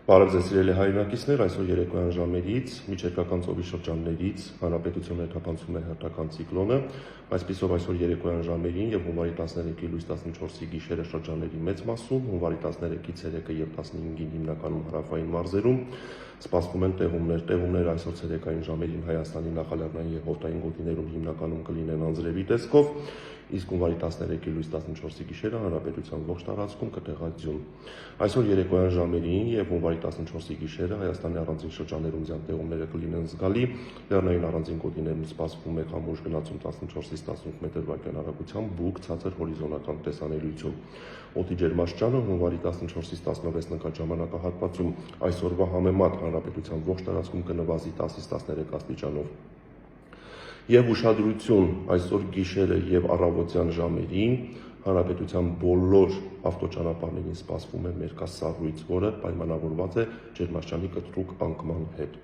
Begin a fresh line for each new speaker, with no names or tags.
Բարև ձեզ սիրելի հայրենակիցներ, այսօր երեկոյան ժամերից միջերկրական ծովի շրջաններից հանրապետություն ներթափանցում է հերթական ցիկլոնը, այսպիսով այսօր երեկոյան ժամերին եւ հունվարի 13-ի լույս 14-ի գիշերը շրջանների մեծ մասում, հունվարի 13-ից 3-ը եւ 15-ին հիմնականում հարավային մարզերում սպասվում են տեղումներ այսօր ցերեկային ժամերին Հայաստանի նախալեռնային եւ հովտային գոտիներում հիմնականում կլինեն անձրևի տեսքով, իսկ հունվարի 13-ի լույս 14-ի գիշերը հանրապետության ողջ տարածքում կտեղադրություն։ Այսօր երեկոյան ժամերին եւ հունվարի 14-ի գիշերը Հայաստանի առանձին շրջաններում ձյան տեղումները կլինեն զգալի, լեռնային առանձին գոտիներում սպասվում է քամուշ գնացում 14-ից 15 մետր/վայրկյան արագությամբ, բուք ցածր հորիզոնական տեսանելիություն։ Օդի ջերմաստիճանը հունվարի 14-ից 16 նկատ ժամանակահատվածում այսօրվա համեմատ հանրապետության ողջ տարածքում կնվազի 10-ից 13 աստիճանով։ Եվ ուշադրություն այսօր գիշերը եւ առավոտյան ժամերին հանրապետության բոլոր ավտոճանապարհներին սպասվում է մերկասառույց, որը պայմանավորված է ջերմաստիճանի կտրուկ անկման հետ։